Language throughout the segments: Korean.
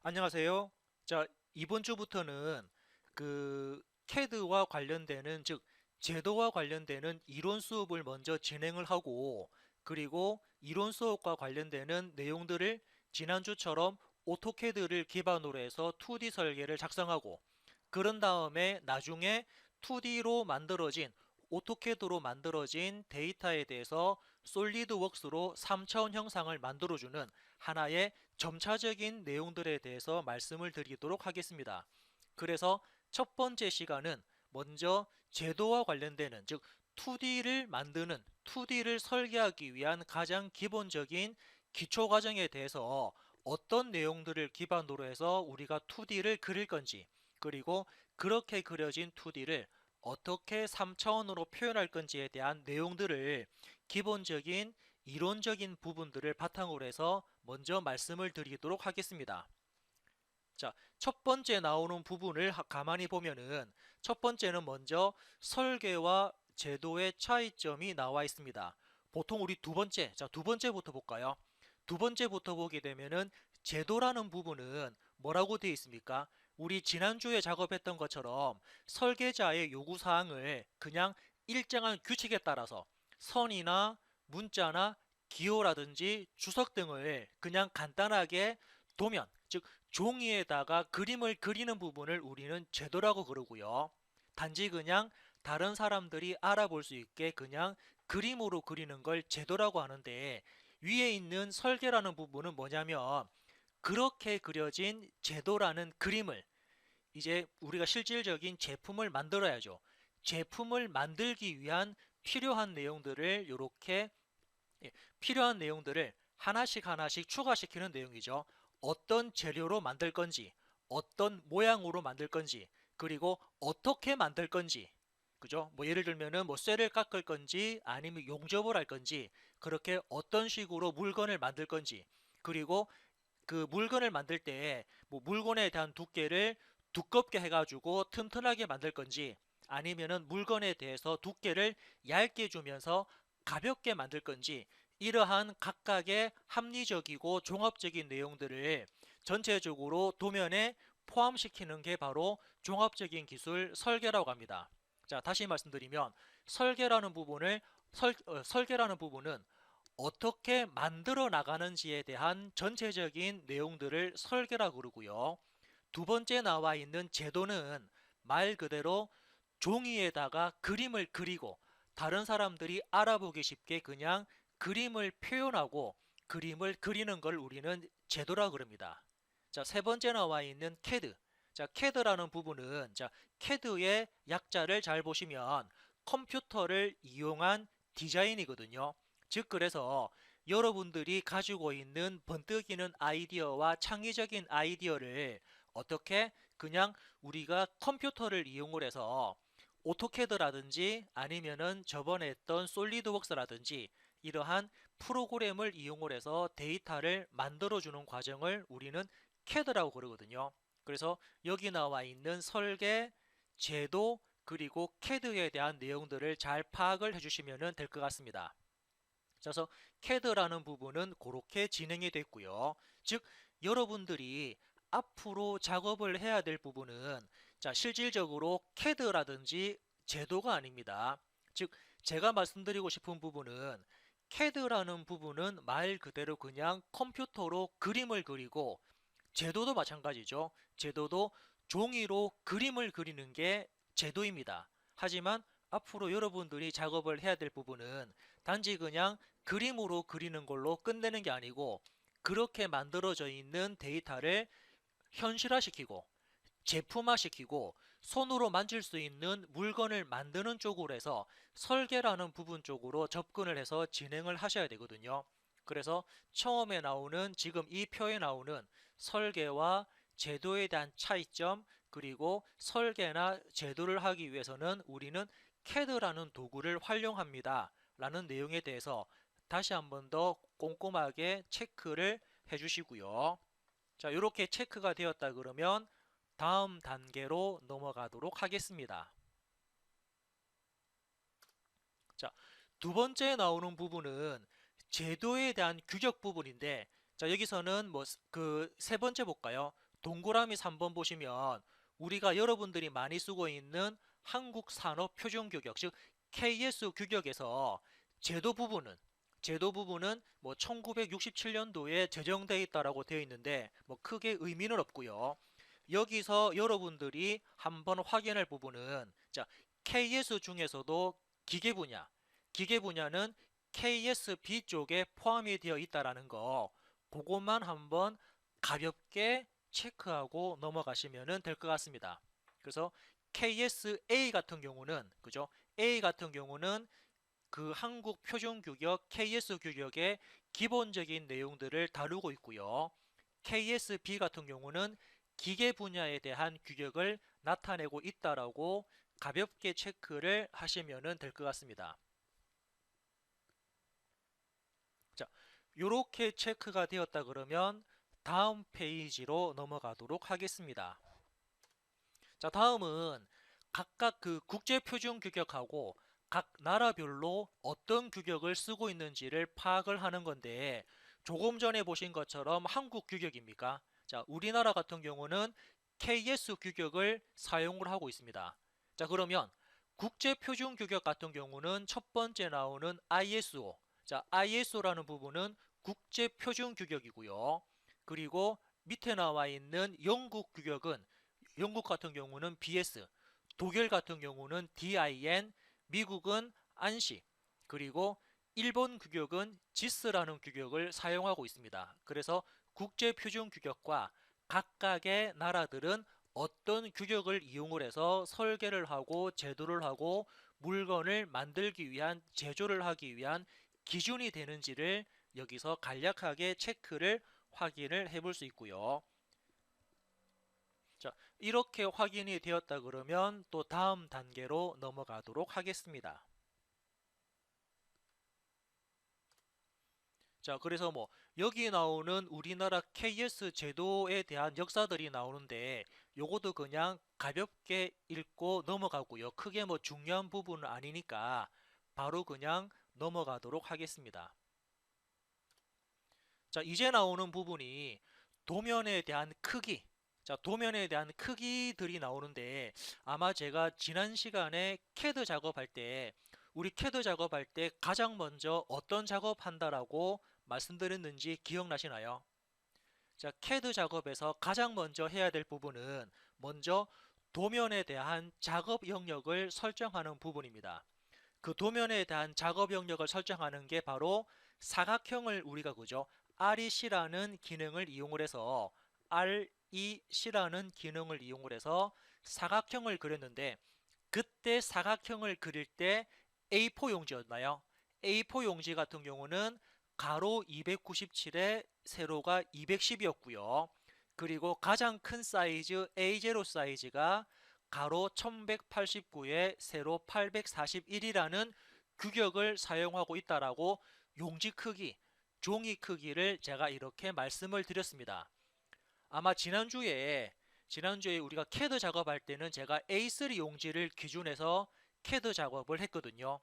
안녕하세요. 자, 이번 주부터는 CAD와 관련되는, 즉, 제도와 관련되는 이론 수업을 먼저 진행을 하고, 그리고 이론 수업과 관련되는 내용들을 지난주처럼 오토캐드를 기반으로 해서 2D 설계를 작성하고, 그런 다음에 나중에 2D로 만들어진 오토캐드로 만들어진 데이터에 대해서 솔리드웍스로 3차원 형상을 만들어주는 하나의 점차적인 내용들에 대해서 말씀을 드리도록 하겠습니다. 그래서 첫 번째 시간은 먼저 제도와 관련되는, 즉 2D를 만드는, 2D를 설계하기 위한 가장 기본적인 기초 과정에 대해서 어떤 내용들을 기반으로 해서 우리가 2D를 그릴 건지, 그리고 그렇게 그려진 2D를 어떻게 3차원으로 표현할 건지에 대한 내용들을 기본적인 이론적인 부분들을 바탕으로 해서 먼저 말씀을 드리도록 하겠습니다. 자, 첫 번째 나오는 부분을 가만히 보면은 첫 번째는 먼저 설계와 제도의 차이점이 나와 있습니다. 보통 우리 두 번째부터 볼까요? 두 번째부터 보게 되면은 제도라는 부분은 뭐라고 되어 있습니까? 우리 지난주에 작업했던 것처럼 설계자의 요구사항을 그냥 일정한 규칙에 따라서 선이나 문자나 기호라든지 주석 등을 그냥 간단하게 도면, 즉 종이에다가 그림을 그리는 부분을 우리는 제도라고 그러고요. 단지 그냥 다른 사람들이 알아볼 수 있게 그냥 그림으로 그리는 걸 제도라고 하는데, 위에 있는 설계라는 부분은 뭐냐면 그렇게 그려진 제도라는 그림을 이제 우리가 실질적인 제품을 만들어야죠. 제품을 만들기 위한 필요한 내용들을 이렇게 필요한 내용들을 하나씩 하나씩 추가시키는 내용이죠. 어떤 재료로 만들 건지, 어떤 모양으로 만들 건지, 그리고 어떻게 만들 건지. 그죠? 뭐 예를 들면은 뭐 쇠를 깎을 건지 아니면 용접을 할 건지, 그렇게 어떤 식으로 물건을 만들 건지, 그리고 그 물건을 만들 때 뭐 물건에 대한 두께를 두껍게 해가지고 튼튼하게 만들 건지, 아니면은 물건에 대해서 두께를 얇게 주면서 가볍게 만들 건지, 이러한 각각의 합리적이고 종합적인 내용들을 전체적으로 도면에 포함시키는 게 바로 종합적인 기술 설계라고 합니다. 자, 다시 말씀드리면 설계라는 부분은 어떻게 만들어 나가는지에 대한 전체적인 내용들을 설계라고 그러고요. 두 번째 나와 있는 제도는 말 그대로 종이에다가 그림을 그리고 다른 사람들이 알아보기 쉽게 그냥 그림을 표현하고 그림을 그리는 걸 우리는 제도라 그럽니다. 자, 세 번째 나와 있는 CAD. 자, CAD라는 부분은 CAD의 약자를 잘 보시면 컴퓨터를 이용한 디자인이거든요. 즉 그래서 여러분들이 가지고 있는 번뜩이는 아이디어와 창의적인 아이디어를 어떻게 그냥 우리가 컴퓨터를 이용을 해서 오토캐드라든지 아니면은 저번에 했던 솔리드웍스라든지 이러한 프로그램을 이용을 해서 데이터를 만들어주는 과정을 우리는 CAD라고 그러거든요. 그래서 여기 나와 있는 설계, 제도, 그리고 CAD에 대한 내용들을 잘 파악을 해주시면 될 것 같습니다. 그래서 CAD라는 부분은 그렇게 진행이 됐고요. 즉 여러분들이 앞으로 작업을 해야 될 부분은 실질적으로 CAD라든지 제도가 아닙니다. 즉 제가 말씀드리고 싶은 부분은 CAD라는 부분은 말 그대로 그냥 컴퓨터로 그림을 그리고, 제도도 마찬가지죠. 제도도 종이로 그림을 그리는 게 제도입니다. 하지만 앞으로 여러분들이 작업을 해야 될 부분은 단지 그냥 그림으로 그리는 걸로 끝내는 게 아니고, 그렇게 만들어져 있는 데이터를 현실화시키고 제품화시키고 손으로 만질 수 있는 물건을 만드는 쪽으로 해서 설계라는 부분 쪽으로 접근을 해서 진행을 하셔야 되거든요. 그래서 처음에 나오는 지금 이 표에 나오는 설계와 제도에 대한 차이점, 그리고 설계나 제도를 하기 위해서는 우리는 CAD라는 도구를 활용합니다 라는 내용에 대해서 다시 한번 더 꼼꼼하게 체크를 해 주시고요. 자, 이렇게 체크가 되었다 그러면 다음 단계로 넘어가도록 하겠습니다. 자, 두 번째 나오는 부분은 제도에 대한 규격 부분인데, 자, 여기서는 뭐 그 세 번째 볼까요? 동그라미 3번 보시면 우리가 여러분들이 많이 쓰고 있는 한국산업표준규격, 즉 KS 규격에서 제도 부분은 뭐 1967년도에 제정되어 있다라고 되어 있는데 뭐 크게 의미는 없고요. 여기서 여러분들이 한번 확인할 부분은 자, KS 중에서도 기계 분야는 KSB 쪽에 포함이 되어 있다라는 거, 그것만 한번 가볍게 체크하고 넘어가시면 될 것 같습니다. 그래서 KSA 같은 경우는 그죠? A 같은 경우는 그 한국 표준 규격 KS 규격의 기본적인 내용들을 다루고 있고요. KSB 같은 경우는 기계 분야에 대한 규격을 나타내고 있다라고 가볍게 체크를 하시면 될 것 같습니다. 자, 이렇게 체크가 되었다 그러면 다음 페이지로 넘어가도록 하겠습니다. 자, 다음은 각각 그 국제표준 규격하고 각 나라별로 어떤 규격을 쓰고 있는지를 파악을 하는 건데, 조금 전에 보신 것처럼 한국 규격입니까? 자, 우리나라 같은 경우는 KS 규격을 사용을 하고 있습니다. 자, 그러면 국제표준 규격 같은 경우는 첫 번째 나오는 ISO. 자, ISO라는 부분은 국제표준 규격이고요. 그리고 밑에 나와 있는 영국 같은 경우는 BS, 독일 같은 경우는 DIN, 미국은 안시, 그리고 일본 규격은 지스라는 규격을 사용하고 있습니다. 그래서 국제표준 규격과 각각의 나라들은 어떤 규격을 이용을 해서 설계를 하고 제도를 하고 물건을 만들기 위한, 제조를 하기 위한 기준이 되는지를 여기서 간략하게 체크를 확인을 해볼 수 있고요. 자, 이렇게 확인이 되었다 그러면 또 다음 단계로 넘어가도록 하겠습니다. 자, 그래서 뭐 여기 나오는 우리나라 KS 제도에 대한 역사들이 나오는데 요것도 그냥 가볍게 읽고 넘어가고요. 크게 뭐 중요한 부분은 아니니까 바로 그냥 넘어가도록 하겠습니다. 자, 이제 나오는 부분이 도면에 대한 크기. 자, 도면에 대한 크기들이 나오는데 아마 제가 지난 시간에 캐드 작업할 때, 우리 캐드 작업할 때 가장 먼저 어떤 작업한다라고 말씀드렸는지 기억나시나요? 자, 캐드 작업에서 가장 먼저 해야 될 부분은 먼저 도면에 대한 작업 영역을 설정하는 부분입니다. 그 도면에 대한 작업 영역을 설정하는 게 바로 사각형을 우리가 그죠? REC라는 기능을 이용을 해서 REC라는 기능을 이용을 해서 사각형을 그렸는데, 그때 사각형을 그릴 때 A4 용지였나요? A4 용지 같은 경우는 가로 297에 세로가 210이었고요. 그리고 가장 큰 사이즈 A0 사이즈가 가로 1189에 세로 841이라는 규격을 사용하고 있다라고 용지 크기, 종이 크기를 제가 이렇게 말씀을 드렸습니다. 아마 지난주에 우리가 캐드 작업할 때는 제가 A3 용지를 기준해서 캐드 작업을 했거든요.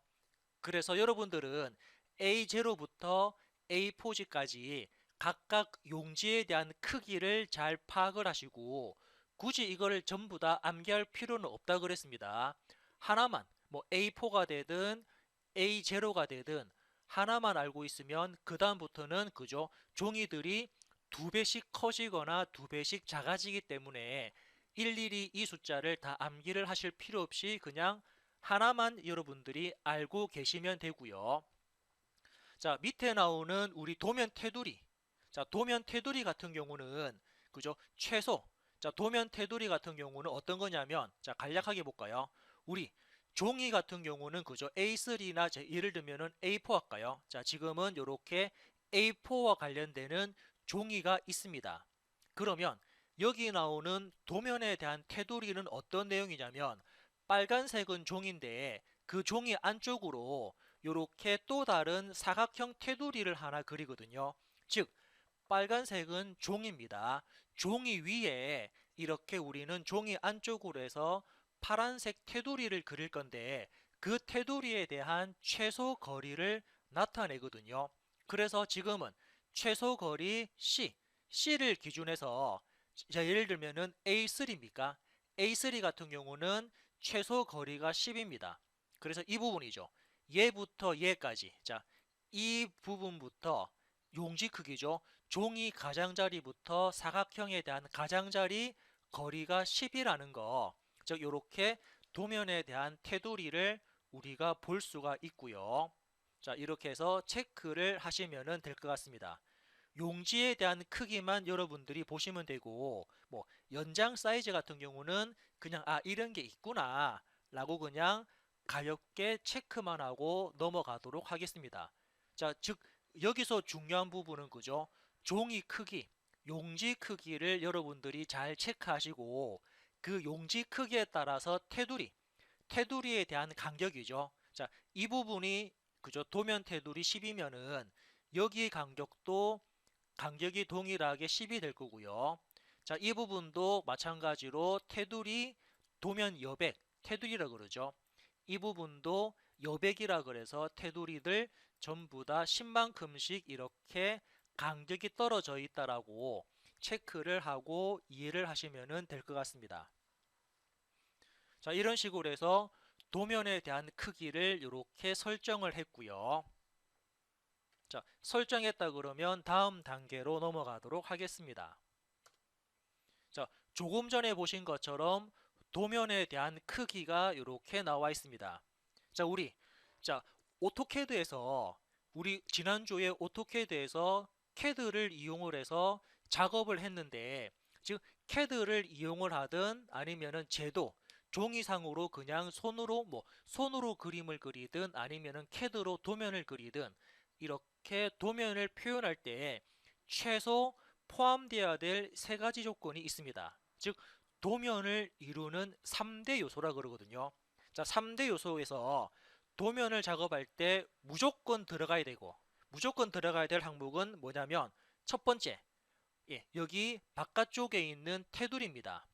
그래서 여러분들은 A0부터 A4지까지 각각 용지에 대한 크기를 잘 파악을 하시고 굳이 이거를 전부 다 암기할 필요는 없다 그랬습니다. 하나만, 뭐 A4가 되든 A0가 되든 하나만 알고 있으면 그 다음부터는 그죠, 종이들이 두 배씩 커지거나 두 배씩 작아지기 때문에 일일이 이 숫자를 다 암기를 하실 필요 없이 그냥 하나만 여러분들이 알고 계시면 되고요. 자, 밑에 나오는 우리 도면 테두리. 자, 도면 테두리 같은 경우는 그죠? 최소. 자, 도면 테두리 같은 경우는 어떤 거냐면, 자, 간략하게 볼까요? 우리 종이 같은 경우는 그죠? A3나 예를 들면은 A4 할까요? 자, 지금은 이렇게 A4와 관련되는 종이가 있습니다. 그러면 여기 나오는 도면에 대한 테두리는 어떤 내용이냐면, 빨간색은 종인데 그 종이 안쪽으로 이렇게 또 다른 사각형 테두리를 하나 그리거든요. 즉 빨간색은 종입니다. 종이 위에 이렇게 우리는 종이 안쪽으로 해서 파란색 테두리를 그릴 건데 그 테두리에 대한 최소 거리를 나타내거든요. 그래서 지금은 최소 거리 C를 기준해서 자, 예를 들면은 A3입니까? A3 같은 경우는 최소 거리가 10입니다. 그래서 이 부분이죠. 얘부터 얘까지. 자, 이 부분부터 용지 크기죠. 종이 가장자리부터 사각형에 대한 가장자리 거리가 10이라는 거. 즉, 이렇게 도면에 대한 테두리를 우리가 볼 수가 있고요. 자, 이렇게 해서 체크를 하시면 될 것 같습니다. 용지에 대한 크기만 여러분들이 보시면 되고, 뭐 연장 사이즈 같은 경우는 그냥 이런 게 있구나 라고 그냥 가볍게 체크만 하고 넘어가도록 하겠습니다. 자, 즉 여기서 중요한 부분은 그죠? 종이 크기, 용지 크기를 여러분들이 잘 체크하시고, 그 용지 크기에 따라서 테두리에 대한 간격이죠. 자, 이 부분이 그죠? 도면 테두리 10이면은 여기 간격이 동일하게 10이 될 거고요. 자, 이 부분도 마찬가지로 테두리 도면 여백, 테두리라 그러죠. 이 부분도 여백이라 그래서 테두리들 전부 다 10만큼씩 이렇게 간격이 떨어져 있다라고 체크를 하고 이해를 하시면 될 것 같습니다. 자, 이런 식으로 해서 도면에 대한 크기를 이렇게 설정을 했고요. 자, 설정했다 그러면 다음 단계로 넘어가도록 하겠습니다. 자, 조금 전에 보신 것처럼 도면에 대한 크기가 이렇게 나와 있습니다. 자, 자, 오토캐드에서 우리 지난주에 오토캐드에서 캐드를 이용을 해서 작업을 했는데, 즉 캐드를 이용을 하든 아니면은 종이상으로 그냥 손으로 그림을 그리든 아니면은 캐드로 도면을 그리든 이렇게 도면을 표현할 때 최소 포함되어야 될 세 가지 조건이 있습니다. 즉 도면을 이루는 3대 요소라 그러거든요. 자, 3대 요소에서 도면을 작업할 때 무조건 들어가야 될 항목은 뭐냐면 첫 번째, 여기 바깥쪽에 있는 테두리입니다.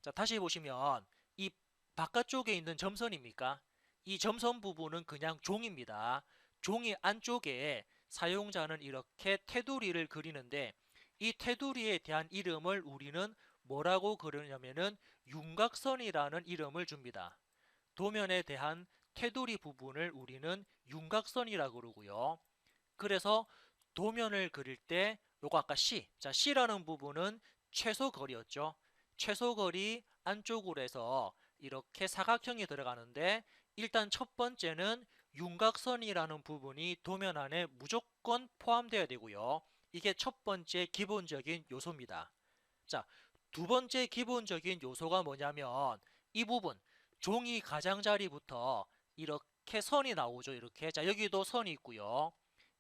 자, 다시 보시면 이 바깥쪽에 있는 점선입니까? 이 점선 부분은 그냥 종입니다. 종이 안쪽에 사용자는 이렇게 테두리를 그리는데, 이 테두리에 대한 이름을 우리는 뭐라고 그러냐면은 윤곽선이라는 이름을 줍니다. 도면에 대한 테두리 부분을 우리는 윤곽선이라고 그러고요. 그래서 도면을 그릴 때 요거 아까 자, C라는 부분은 최소거리였죠. 최소거리 안쪽으로 해서 이렇게 사각형이 들어가는데, 일단 첫 번째는 윤곽선이라는 부분이 도면 안에 무조건 포함되어야 되고요. 이게 첫 번째 기본적인 요소입니다. 자, 두 번째 기본적인 요소가 뭐냐면 이 부분 종이 가장자리부터 이렇게 선이 나오죠. 이렇게. 자, 여기도 선이 있고요.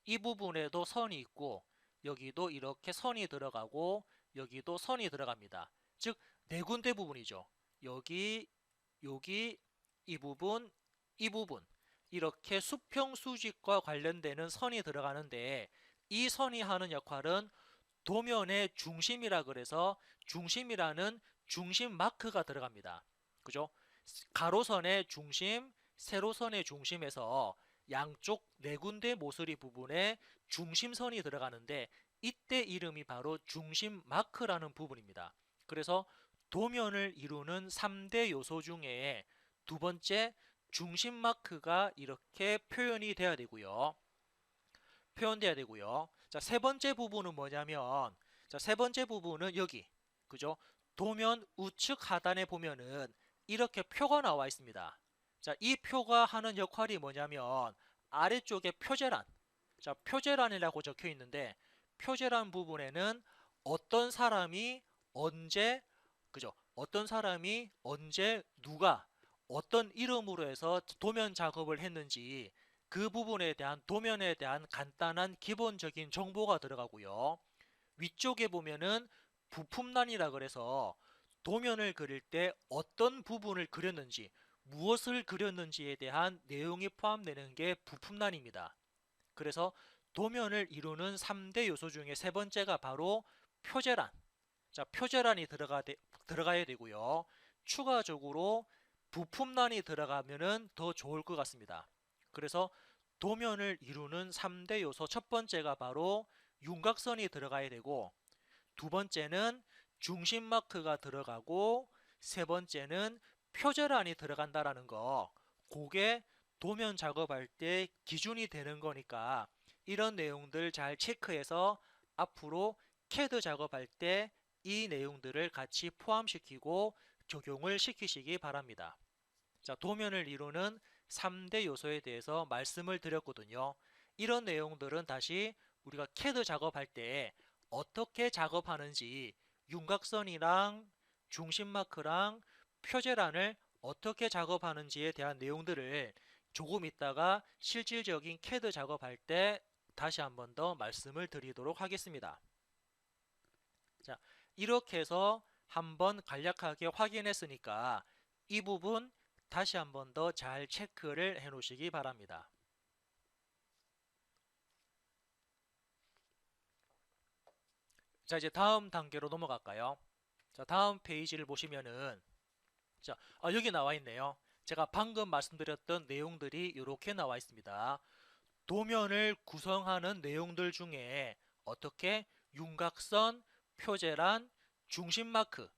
이 부분에도 선이 있고, 여기도 이렇게 선이 들어가고, 여기도 선이 들어갑니다. 즉 네 군데 부분이죠. 여기, 이 부분, 이 부분, 이렇게 수평 수직과 관련되는 선이 들어가는데, 이 선이 하는 역할은 도면의 중심이라 그래서 중심이라는 중심 마크가 들어갑니다. 그죠? 가로선의 중심, 세로선의 중심에서 양쪽 네 군데 모서리 부분에 중심선이 들어가는데, 이때 이름이 바로 중심 마크라는 부분입니다. 그래서 도면을 이루는 3대 요소 중에 두 번째 중심 마크가 이렇게 표현돼야 되고요. 자, 세 번째 부분은 뭐냐면, 자, 세 번째 부분은 여기, 그죠? 도면 우측 하단에 보면은 이렇게 표가 나와 있습니다. 자, 이 표가 하는 역할이 뭐냐면 아래쪽에 표제란, 자, 표제란이라고 적혀 있는데, 표제란 부분에는 어떤 사람이 언제, 그죠? 어떤 사람이 언제 누가 어떤 이름으로 해서 도면 작업을 했는지, 그 부분에 대한 도면에 대한 간단한 기본적인 정보가 들어가고요. 위쪽에 보면은 부품란이라 그래서 도면을 그릴 때 어떤 부분을 그렸는지, 무엇을 그렸는지에 대한 내용이 포함되는 게 부품란입니다. 그래서 도면을 이루는 3대 요소 중에 세 번째가 바로 표제란. 자, 표제란이 들어가야 되고요. 추가적으로 부품란이 들어가면은 더 좋을 것 같습니다. 그래서 도면을 이루는 3대 요소 첫 번째가 바로 윤곽선이 들어가야 되고, 두 번째는 중심 마크가 들어가고 세 번째는 표제란이 들어간다라는 거, 그게 도면 작업할 때 기준이 되는 거니까 이런 내용들 잘 체크해서 앞으로 CAD 작업할 때 이 내용들을 같이 포함시키고 적용을 시키시기 바랍니다. 자, 도면을 이루는 3대 요소에 대해서 말씀을 드렸거든요. 이런 내용들은 다시 우리가 CAD 작업할 때 어떻게 작업하는지, 윤곽선이랑 중심마크랑 표제란을 어떻게 작업하는지에 대한 내용들을 조금 있다가 실질적인 CAD 작업할 때 다시 한번 더 말씀을 드리도록 하겠습니다. 자, 이렇게 해서 한번 간략하게 확인했으니까 이 부분 다시 한번 더 잘 체크를 해 놓으시기 바랍니다. 자, 이제 다음 단계로 넘어갈까요? 자, 다음 페이지를 보시면은 자, 여기 나와 있네요. 제가 방금 말씀드렸던 내용들이 이렇게 나와 있습니다. 도면을 구성하는 내용들 중에 어떻게 윤곽선, 표제란, 중심마크,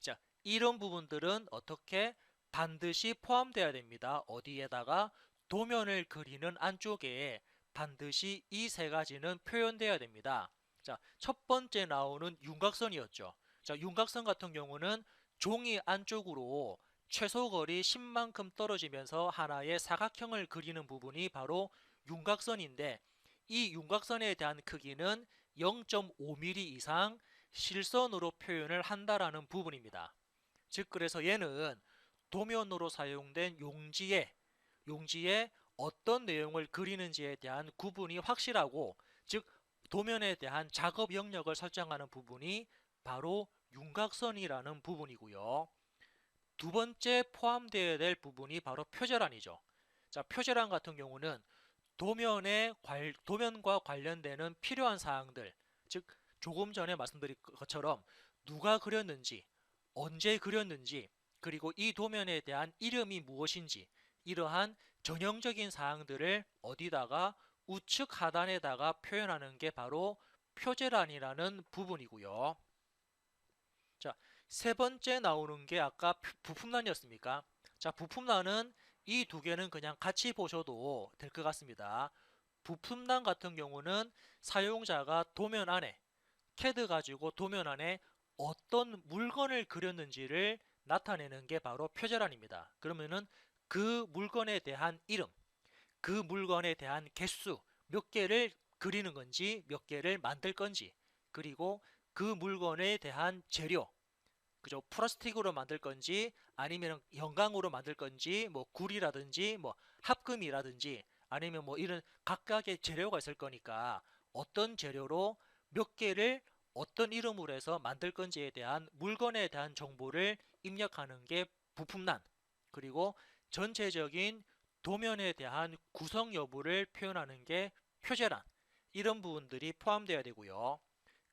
자, 이런 부분들은 어떻게 반드시 포함되어야 됩니다. 어디에다가 도면을 그리는 안쪽에 반드시 이 세 가지는 표현되어야 됩니다. 자, 첫 번째 나오는 윤곽선이었죠. 자, 윤곽선 같은 경우는 종이 안쪽으로 최소 거리 10만큼 떨어지면서 하나의 사각형을 그리는 부분이 바로 윤곽선인데 이 윤곽선에 대한 크기는 0.5mm 이상 실선으로 표현을 한다라는 부분입니다. 즉 그래서 얘는 도면으로 사용된 용지에 어떤 내용을 그리는지에 대한 구분이 확실하고 즉 도면에 대한 작업 영역을 설정하는 부분이 바로 윤곽선이라는 부분이고요. 두 번째 포함되어야 될 부분이 바로 표제란이죠. 자, 표제란 같은 경우는 도면과 관련되는 필요한 사항들, 즉 조금 전에 말씀드린 것처럼 누가 그렸는지, 언제 그렸는지, 그리고 이 도면에 대한 이름이 무엇인지 이러한 전형적인 사항들을 어디다가 우측 하단에다가 표현하는 게 바로 표제란이라는 부분이고요. 자, 세 번째 나오는 게 아까 부품란이었습니까? 자, 부품란은 이 두 개는 그냥 같이 보셔도 될 것 같습니다. 부품란 같은 경우는 사용자가 도면 안에 CAD 가지고 도면 안에 어떤 물건을 그렸는지를 나타내는 게 바로 표제란입니다. 그러면은 그 물건에 대한 이름, 그 물건에 대한 개수, 몇 개를 그리는 건지, 몇 개를 만들 건지, 그리고 그 물건에 대한 재료, 그죠? 플라스틱으로 만들 건지 아니면 형광으로 만들 건지 뭐 굴이라든지 뭐 합금이라든지 아니면 뭐 이런 각각의 재료가 있을 거니까 어떤 재료로 몇 개를 어떤 이름으로 해서 만들 건지에 대한 물건에 대한 정보를 입력하는 게 부품란, 그리고 전체적인 도면에 대한 구성 여부를 표현하는 게 표제란, 이런 부분들이 포함되어야 되고요.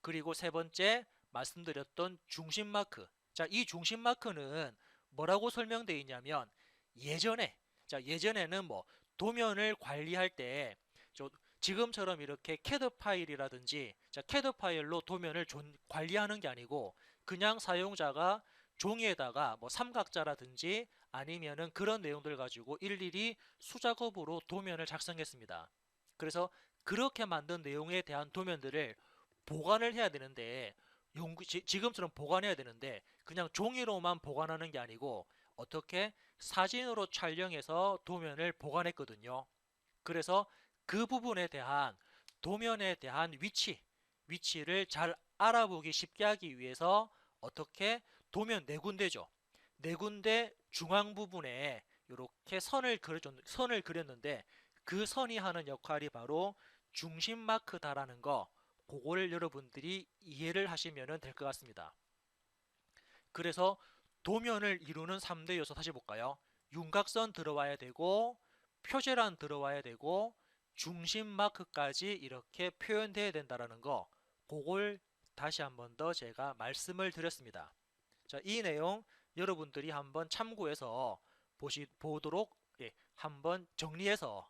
그리고 세 번째 말씀드렸던 중심 마크. 자, 이 중심 마크는 뭐라고 설명되어 있냐면 예전에 예전에는 뭐 도면을 관리할 때 지금처럼 이렇게 CAD 파일이라든지 CAD 파일로 도면을 관리하는 게 아니고 그냥 사용자가 종이에다가 뭐 삼각자라든지 아니면은 그런 내용들 가지고 일일이 수작업으로 도면을 작성했습니다. 그래서 그렇게 만든 내용에 대한 도면들을 보관을 해야 되는데 지금처럼 보관해야 되는데 그냥 종이로만 보관하는 게 아니고 어떻게 사진으로 촬영해서 도면을 보관했거든요. 그래서 그 부분에 대한 도면에 대한 위치를 잘 알아보기 쉽게 하기 위해서 어떻게 도면 네 군데죠. 네 군데 중앙 부분에 이렇게 선을 그렸는데 그 선이 하는 역할이 바로 중심 마크다라는 거, 그거를 여러분들이 이해를 하시면 될 것 같습니다. 그래서 도면을 이루는 3대 요소 다시 볼까요? 윤곽선 들어와야 되고 표제란 들어와야 되고 중심 마크까지 이렇게 표현돼야 된다는 거, 그걸 다시 한번 더 제가 말씀을 드렸습니다. 자, 이 내용 여러분들이 한번 참고해서 보도록 한번 정리해서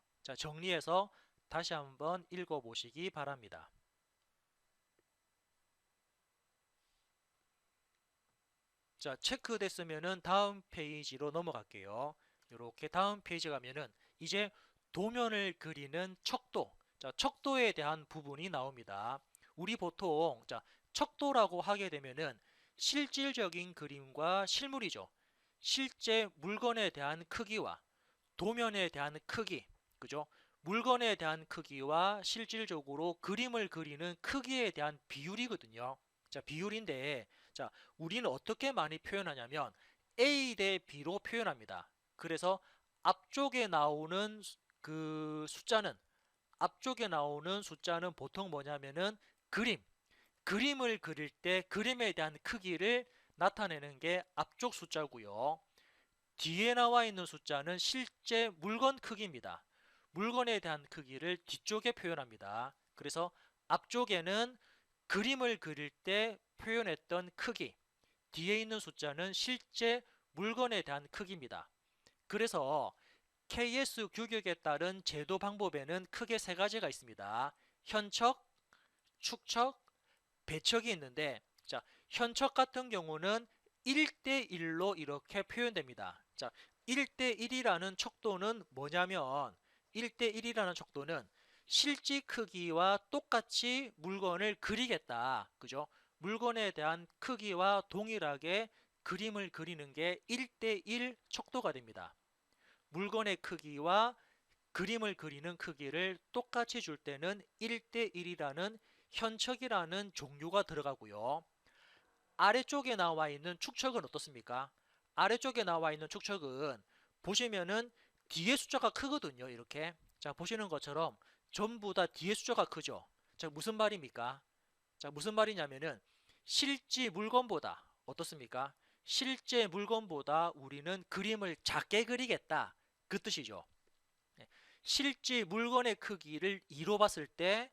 다시 한번 읽어보시기 바랍니다. 자, 체크됐으면은 다음 페이지로 넘어갈게요. 이렇게 다음 페이지 가면은 이제 도면을 그리는 척도. 자, 척도에 대한 부분이 나옵니다. 우리 보통 자, 척도라고 하게 되면은 실질적인 그림과 실물이죠. 실제 물건에 대한 크기와 도면에 대한 크기, 그죠? 물건에 대한 크기와 실질적으로 그림을 그리는 크기에 대한 비율이거든요. 자, 비율인데, 자, 우리는 어떻게 많이 표현하냐면 A 대 B로 표현합니다. 그래서 앞쪽에 나오는 앞쪽에 나오는 숫자는 보통 뭐냐면은 그림, 그림을 그릴 때 그림에 대한 크기를 나타내는 게 앞쪽 숫자고요. 뒤에 나와 있는 숫자는 실제 물건 크기입니다. 물건에 대한 크기를 뒤쪽에 표현합니다. 그래서 앞쪽에는 그림을 그릴 때 표현했던 크기, 뒤에 있는 숫자는 실제 물건에 대한 크기입니다. 그래서 KS 규격에 따른 제도 방법에는 크게 세 가지가 있습니다. 현척, 축척, 배척이 있는데, 자, 현척 같은 경우는 1대1로 이렇게 표현됩니다. 자, 1대1이라는 척도는 뭐냐면 1대1이라는 척도는 실제 크기와 똑같이 물건을 그리겠다. 그죠? 물건에 대한 크기와 동일하게 그림을 그리는 게 1대1 척도가 됩니다. 물건의 크기와 그림을 그리는 크기를 똑같이 줄 때는 1대1이라는 현척이라는 종류가 들어가고요. 아래쪽에 나와 있는 축척은 어떻습니까? 아래쪽에 나와 있는 축척은 보시면은 뒤에 숫자가 크거든요. 이렇게. 자, 보시는 것처럼 전부 다 뒤에 숫자가 크죠. 자, 무슨 말입니까? 자, 무슨 말이냐면은 실제 물건보다 어떻습니까? 실제 물건보다 우리는 그림을 작게 그리겠다. 그 뜻이죠. 네. 실제 물건의 크기를 2로 봤을 때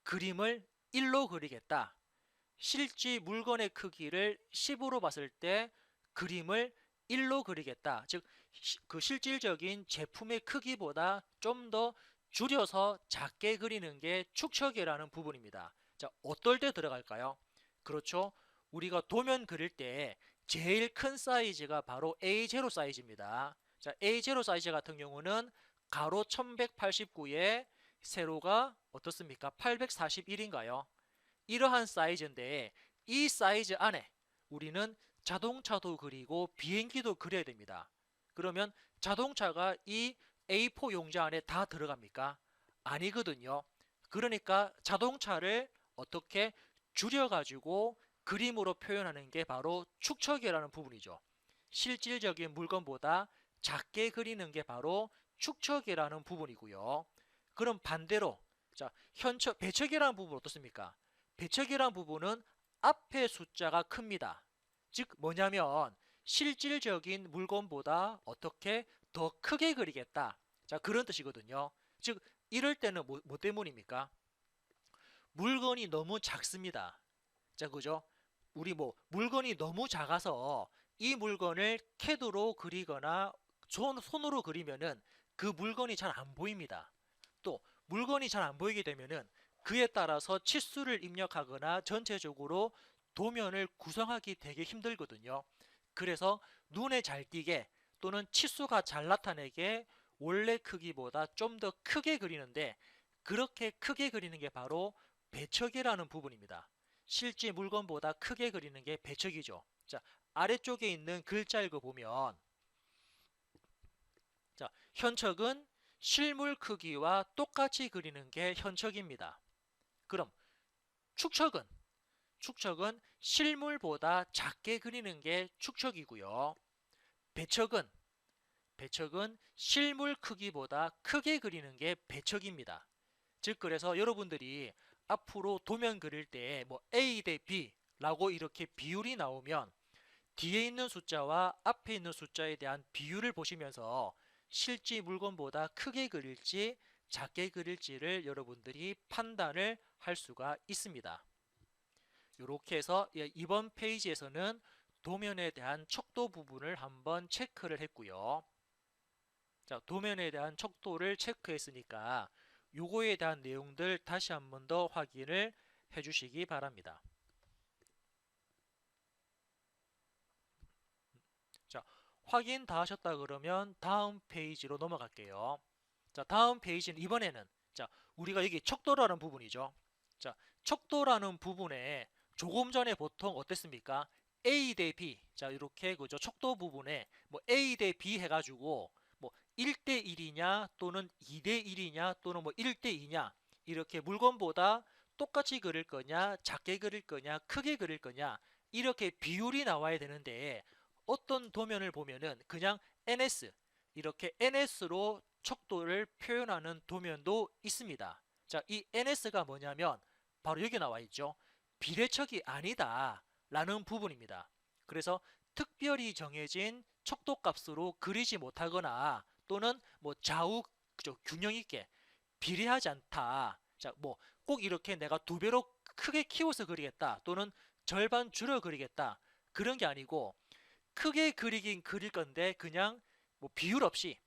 그림을 1로 그리겠다. 실제 물건의 크기를 10으로 봤을 때 그림을 1로 그리겠다. 즉, 그 실질적인 제품의 크기보다 좀 더 줄여서 작게 그리는 게 축척이라는 부분입니다. 자, 어떨 때 들어갈까요? 그렇죠. 우리가 도면 그릴 때 제일 큰 사이즈가 바로 A0 사이즈입니다. 자, A0 사이즈 같은 경우는 가로 1189에 세로가 어떻습니까? 841인가요? 이러한 사이즈인데 이 사이즈 안에 우리는 자동차도 그리고 비행기도 그려야 됩니다. 그러면 자동차가 이 A4 용지 안에 다 들어갑니까? 아니거든요. 그러니까 자동차를 어떻게 줄여가지고 그림으로 표현하는 게 바로 축척이라는 부분이죠. 실질적인 물건보다 작게 그리는 게 바로 축척이라는 부분이고요. 그럼 반대로 자, 배척이라는 부분 어떻습니까? 배척이라는 부분은 앞에 숫자가 큽니다. 즉 뭐냐면 실질적인 물건보다 어떻게 더 크게 그리겠다. 자, 그런 뜻이거든요. 즉 이럴 때는 뭐 때문입니까? 물건이 너무 작습니다. 자, 그죠? 우리 물건이 너무 작아서 이 물건을 캐드로 그리거나 손으로 그리면은 그 물건이 잘 안 보입니다. 또 물건이 잘 안 보이게 되면은 그에 따라서 치수를 입력하거나 전체적으로 도면을 구성하기 되게 힘들거든요. 그래서 눈에 잘 띄게 또는 치수가 잘 나타내게 원래 크기보다 좀 더 크게 그리는데 그렇게 크게 그리는 게 바로 배척이라는 부분입니다. 실제 물건보다 크게 그리는 게 배척이죠. 자, 아래쪽에 있는 글자 읽어보면 자, 현척은 실물 크기와 똑같이 그리는 게 현척입니다. 그럼 축척은 실물보다 작게 그리는 게 축척이고요. 배척은 실물 크기보다 크게 그리는 게 배척입니다. 즉 그래서 여러분들이 앞으로 도면 그릴 때 A 대 B라고 이렇게 비율이 나오면 뒤에 있는 숫자와 앞에 있는 숫자에 대한 비율을 보시면서 실제 물건보다 크게 그릴지 작게 그릴지를 여러분들이 판단을 할 수가 있습니다. 이렇게 해서 이번 페이지에서는 도면에 대한 척도 부분을 한번 체크를 했고요. 자, 도면에 대한 척도를 체크했으니까 요거에 대한 내용들 다시 한번 더 확인을 해 주시기 바랍니다. 자, 확인 다 하셨다 그러면 다음 페이지로 넘어갈게요. 자, 다음 페이지는 이번에는 자, 우리가 여기 척도라는 부분이죠. 자, 척도라는 부분에 조금 전에 보통 어땠습니까? A 대 B. 자, 이렇게 그죠? 척도 부분에 뭐 A 대 B 해가지고 뭐 1대 1이냐 또는 2대 1이냐 또는 뭐 1대 2냐 이렇게 물건보다 똑같이 그릴 거냐 작게 그릴 거냐 크게 그릴 거냐 이렇게 비율이 나와야 되는데 어떤 도면을 보면은 그냥 NS 이렇게 NS로 척도를 표현하는 도면도 있습니다. 자, 이 NS가 뭐냐면 바로 여기 나와 있죠. 비례척이 아니다 라는 부분입니다. 그래서 특별히 정해진 척도 값으로 그리지 못하거나 또는 뭐 좌우 균형 있게 비례하지 않다. 자, 뭐 꼭 이렇게 내가 두 배로 크게 키워서 그리겠다 또는 절반 줄여 그리겠다 그런 게 아니고 크게 그리긴 그릴 건데 그냥 뭐 비율 없이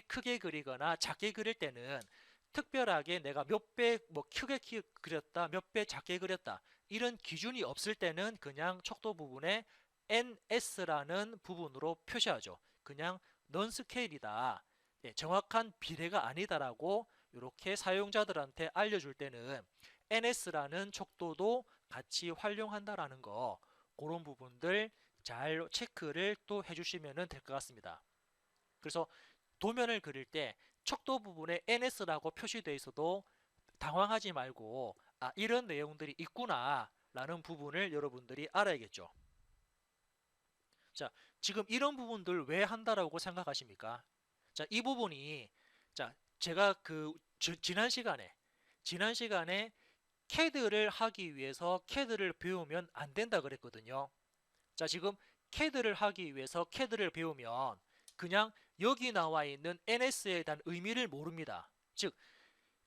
크게 그리거나 작게 그릴 때는 특별하게 내가 몇 배 뭐 크게 그렸다 몇 배 작게 그렸다 이런 기준이 없을 때는 그냥 척도 부분에 NS라는 부분으로 표시하죠. 그냥 넌 스케일이다. 예, 정확한 비례가 아니다라고 이렇게 사용자들한테 알려줄 때는 NS라는 척도도 같이 활용한다라는 거 그런 부분들 잘 체크를 또 해주시면 될 것 같습니다. 그래서 도면을 그릴 때 척도 부분에 NS라고 표시되어 있어도 당황하지 말고 아 이런 내용들이 있구나 라는 부분을 여러분들이 알아야겠죠. 자, 지금 이런 부분들 왜 한다라고 생각하십니까? 자, 이 부분이 자, 제가 지난 시간에 CAD를 하기 위해서 CAD를 배우면 안 된다 그랬거든요. 자, 지금 CAD를 하기 위해서 CAD를 배우면 그냥 여기 나와 있는 NS에 대한 의미를 모릅니다. 즉,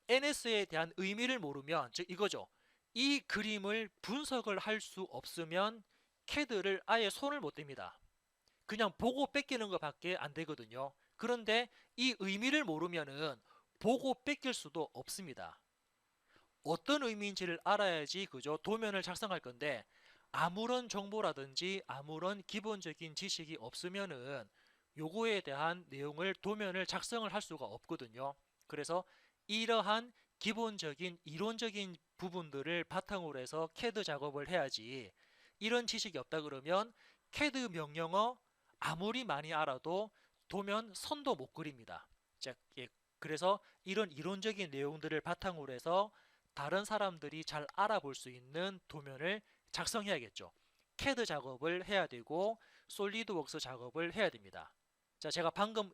NS에 대한 의미를 모르면, 즉 이거죠. 이 그림을 분석을 할 수 없으면 CAD를 아예 손을 못 댑니다. 그냥 보고 뺏기는 것밖에 안 되거든요. 그런데 이 의미를 모르면은 보고 뺏길 수도 없습니다. 어떤 의미인지를 알아야지 그죠? 도면을 작성할 건데 아무런 정보라든지 아무런 기본적인 지식이 없으면은 요거에 대한 내용을 도면을 작성을 할 수가 없거든요. 그래서 이러한 기본적인 이론적인 부분들을 바탕으로 해서 CAD 작업을 해야지 이런 지식이 없다 그러면 CAD 명령어 아무리 많이 알아도 도면 선도 못 그립니다. 자, 예, 그래서 이런 이론적인 내용들을 바탕으로 해서 다른 사람들이 잘 알아볼 수 있는 도면을 작성해야겠죠. CAD 작업을 해야 되고 솔리드웍스 작업을 해야 됩니다. 자, 제가 방금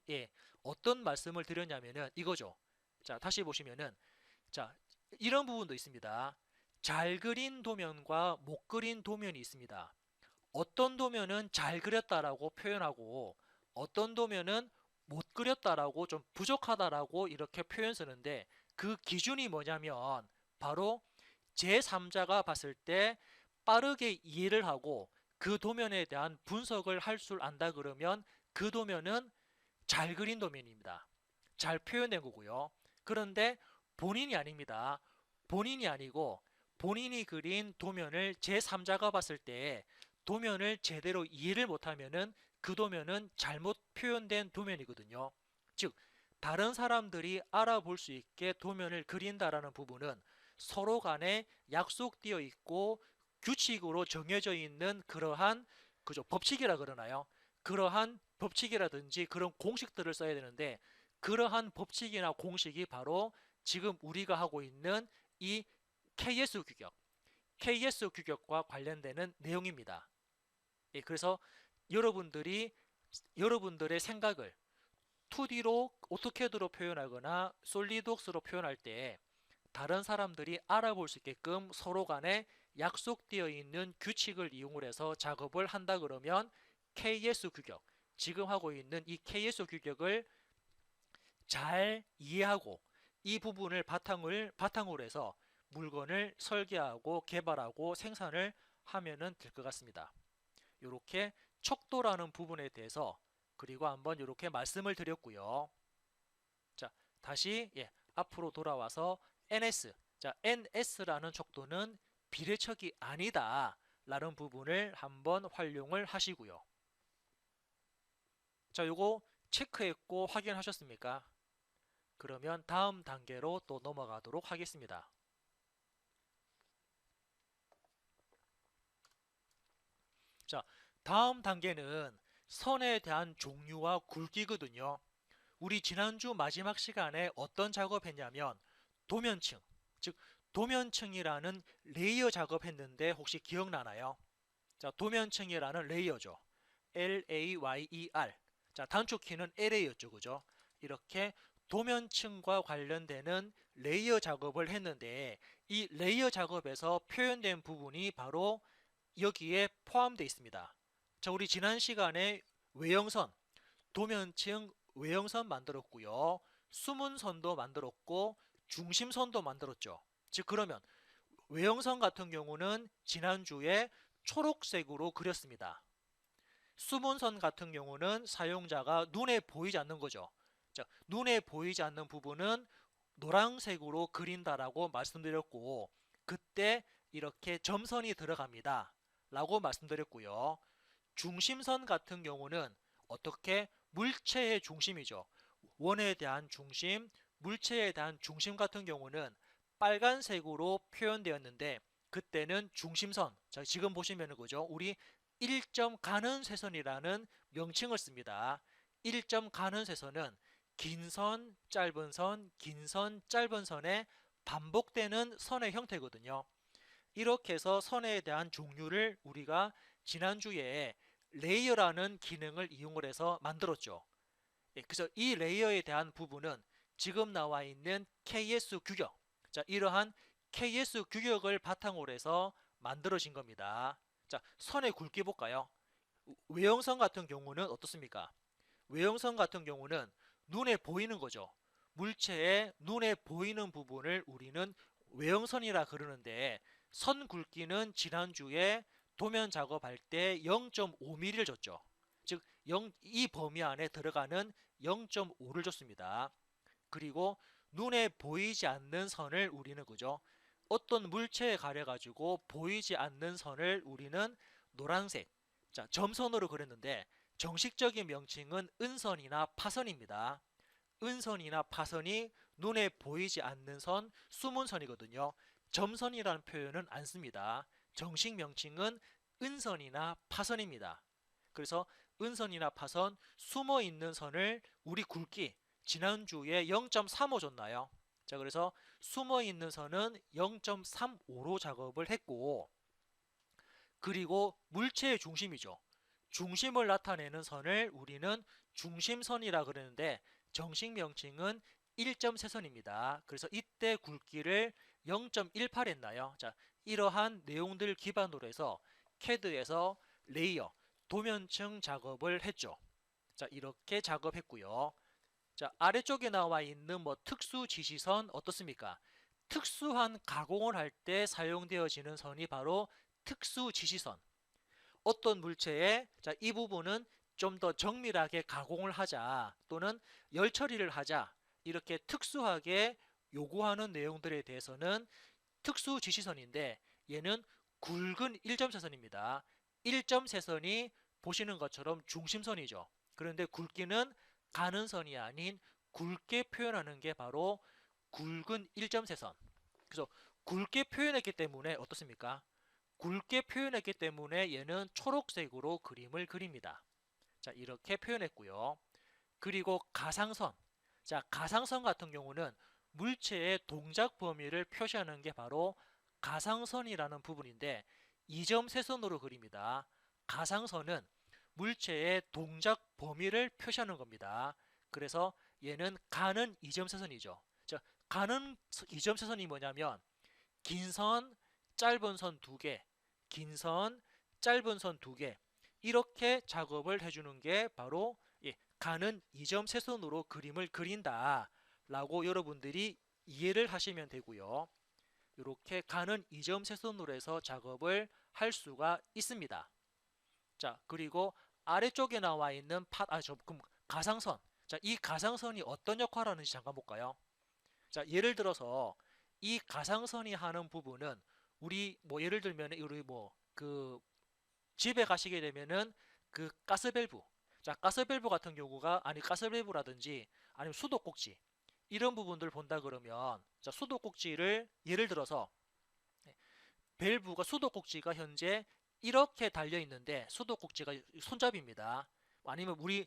어떤 말씀을 드렸냐면은 이거죠. 자, 다시 보시면은 자, 이런 부분도 있습니다. 잘 그린 도면과 못 그린 도면이 있습니다. 어떤 도면은 잘 그렸다라고 표현하고 어떤 도면은 못 그렸다라고 좀 부족하다라고 이렇게 표현 쓰는데 그 기준이 뭐냐면 바로 제3자가 봤을 때 빠르게 이해를 하고 그 도면에 대한 분석을 할 줄 안다 그러면 그 도면은 잘 그린 도면입니다. 잘 표현된 거고요. 그런데 본인이 아닙니다. 본인이 아니고 본인이 그린 도면을 제3자가 봤을 때 도면을 제대로 이해를 못하면은 그 도면은 잘못 표현된 도면이거든요. 즉, 다른 사람들이 알아볼 수 있게 도면을 그린다라는 부분은 서로 간에 약속되어 있고 규칙으로 정해져 있는 그러한 그죠 법칙이라 그러나요? 그러한 법칙이라든지 그런 공식들을 써야 되는데 그러한 법칙이나 공식이 바로 지금 우리가 하고 있는 이 KS 규격, KS 규격과 관련되는 내용입니다. 예, 그래서 여러분들이 여러분들의 생각을 2D로 오토캐드로 표현하거나 솔리드웍스로 표현할 때 다른 사람들이 알아볼 수 있게끔 서로 간에 약속되어 있는 규칙을 이용을 해서 작업을 한다 그러면 KS 규격, 지금 하고 있는 이 KS 규격을 잘 이해하고 이 부분을 바탕으로 해서 물건을 설계하고 개발하고 생산을 하면 될 것 같습니다. 이렇게 척도라는 부분에 대해서 그리고 한번 이렇게 말씀을 드렸고요. 자, 다시 앞으로 돌아와서 NS. 자, NS라는 척도는 비례척이 아니다 라는 부분을 한번 활용을 하시고요. 자, 요거 체크했고 확인하셨습니까? 그러면 다음 단계로 또 넘어가도록 하겠습니다. 자, 다음 단계는 선에 대한 종류와 굵기거든요. 우리 지난주 마지막 시간에 어떤 작업했냐면 도면층, 즉 도면층이라는 레이어 작업했는데 혹시 기억나나요? 자, 도면층이라는 레이어죠. LAYER. 자, 단축키는 LA였죠. 그죠? 이렇게 도면층과 관련되는 레이어 작업을 했는데 이 레이어 작업에서 표현된 부분이 바로 여기에 포함되어 있습니다. 자, 우리 지난 시간에 외형선, 도면층 외형선 만들었고요. 수문선도 만들었고 중심선도 만들었죠. 즉 그러면 외형선 같은 경우는 지난주에 초록색으로 그렸습니다. 수문선 같은 경우는 사용자가 눈에 보이지 않는 거죠. 자, 눈에 보이지 않는 부분은 노란색으로 그린다라고 말씀드렸고 그때 이렇게 점선이 들어갑니다. 라고 말씀드렸고요. 중심선 같은 경우는 어떻게 물체의 중심이죠. 원에 대한 중심, 물체에 대한 중심 같은 경우는 빨간색으로 표현되었는데 그때는 중심선, 자, 지금 보시면 그죠? 우리 1점 가는 쇠선이라는 명칭을 씁니다. 1점 가는 쇠선은 긴 선, 짧은 선, 긴 선, 짧은 선의 반복되는 선의 형태거든요. 이렇게 해서 선에 대한 종류를 우리가 지난주에 레이어라는 기능을 이용을 해서 만들었죠. 예, 그래서 이 레이어에 대한 부분은 지금 나와 있는 KS 규격, 자, 이러한 KS 규격을 바탕으로 해서 만들어진 겁니다. 자, 선의 굵기 볼까요? 외형선 같은 경우는 어떻습니까? 외형선 같은 경우는 눈에 보이는 거죠. 물체의 눈에 보이는 부분을 우리는 외형선이라 그러는데 선 굵기는 지난주에 도면 작업할 때 0.5mm를 줬죠. 즉, 이 범위 안에 들어가는 0.5를 줬습니다. 그리고 눈에 보이지 않는 선을 우리는 그죠? 어떤 물체에 가려가지고 보이지 않는 선을 우리는 노란색, 자, 점선으로 그렸는데 정식적인 명칭은 은선이나 파선입니다. 은선이나 파선이 눈에 보이지 않는 선, 숨은 선이거든요. 점선이라는 표현은 안 씁니다. 정식 명칭은 은선이나 파선입니다. 그래서 은선이나 파선, 숨어 있는 선을 우리 굵기, 지난주에 0.35 줬나요? 자, 그래서 숨어 있는 선은 0.35로 작업을 했고, 그리고 물체의 중심이죠. 중심을 나타내는 선을 우리는 중심선이라 그러는데 정식 명칭은 1.3선입니다. 그래서 이때 굵기를 0.18 했나요? 자, 이러한 내용들 기반으로 해서 CAD에서 레이어, 도면층 작업을 했죠. 자, 이렇게 작업했고요. 자, 아래쪽에 나와 있는 뭐 특수 지시선 어떻습니까? 특수한 가공을 할 때 사용되어지는 선이 바로 특수 지시선. 어떤 물체에 자, 이 부분은 좀 더 정밀하게 가공을 하자 또는 열 처리를 하자 이렇게 특수하게 요구하는 내용들에 대해서는 특수 지시선인데 얘는 굵은 1점세선입니다. 1점세선이 보시는 것처럼 중심선이죠. 그런데 굵기는 가는 선이 아닌 굵게 표현하는 게 바로 굵은 1점세선. 그래서 굵게 표현했기 때문에 어떻습니까? 굵게 표현했기 때문에 얘는 초록색으로 그림을 그립니다. 자, 이렇게 표현했고요. 그리고 가상선. 자, 가상선 같은 경우는 물체의 동작 범위를 표시하는 게 바로 가상선이라는 부분인데 2점 세선으로 그립니다. 가상선은 물체의 동작 범위를 표시하는 겁니다. 그래서 얘는 가는 2점 세선이죠. 자, 가는 2점 세선이 뭐냐면 긴 선, 짧은 선 두 개, 긴 선, 짧은 선 두 개, 이렇게 작업을 해주는 게 바로 가는 2점 세선으로 그림을 그린다 라고 여러분들이 이해를 하시면 되고요. 이렇게 가는 2점 세선으로 해서 작업을 할 수가 있습니다. 자, 그리고 아래쪽에 나와 있는 그럼 가상선. 자, 이 가상선이 어떤 역할을 하는지 잠깐 볼까요? 자, 예를 들어서 이 가상선이 하는 부분은 우리 뭐 예를 들면 우리 뭐 그 집에 가시게 되면은 그 가스밸브, 자, 가스밸브 같은 경우가 아니 가스밸브라든지 아니면 수도꼭지 이런 부분들 본다 그러면 자, 수도꼭지를 예를 들어서 밸브가 수도꼭지가 현재 이렇게 달려 있는데 수도꼭지가 손잡이입니다. 아니면 우리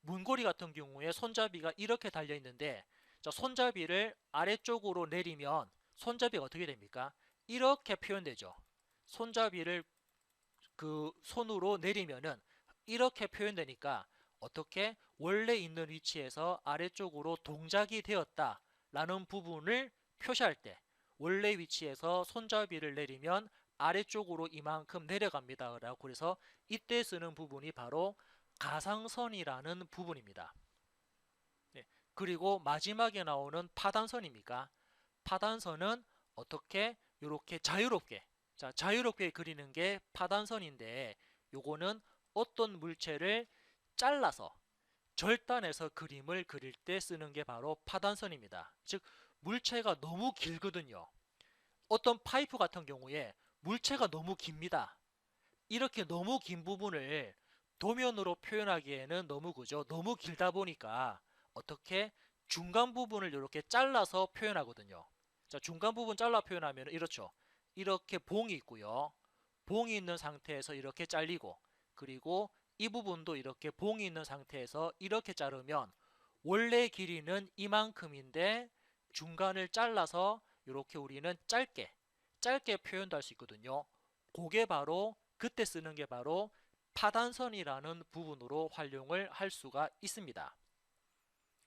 문고리 같은 경우에 손잡이가 이렇게 달려 있는데 자, 손잡이를 아래쪽으로 내리면 손잡이가 어떻게 됩니까? 이렇게 표현되죠. 손잡이를 그 손으로 내리면은 이렇게 표현되니까 어떻게 원래 있는 위치에서 아래쪽으로 동작이 되었다 라는 부분을 표시할 때 원래 위치에서 손잡이를 내리면 아래쪽으로 이만큼 내려갑니다 라고 그래서 이때 쓰는 부분이 바로 가상선이라는 부분입니다. 네. 그리고 마지막에 나오는 파단선입니까? 파단선은 어떻게 이렇게 자유롭게 자, 자유롭게 그리는 게 파단선인데 요거는 어떤 물체를 잘라서 절단해서 그림을 그릴 때 쓰는 게 바로 파단선입니다. 즉 물체가 너무 길거든요. 어떤 파이프 같은 경우에 물체가 너무 깁니다. 이렇게 너무 긴 부분을 도면으로 표현하기에는 너무 그죠? 너무 길다 보니까 어떻게 중간 부분을 이렇게 잘라서 표현하거든요. 자, 중간 부분 잘라 표현하면 이렇죠. 이렇게 봉이 있고요. 봉이 있는 상태에서 이렇게 잘리고 그리고 이 부분도 이렇게 봉이 있는 상태에서 이렇게 자르면 원래 길이는 이만큼인데 중간을 잘라서 이렇게 우리는 짧게 표현도 할 수 있거든요. 그게 바로 그때 쓰는 게 바로 파단선이라는 부분으로 활용을 할 수가 있습니다.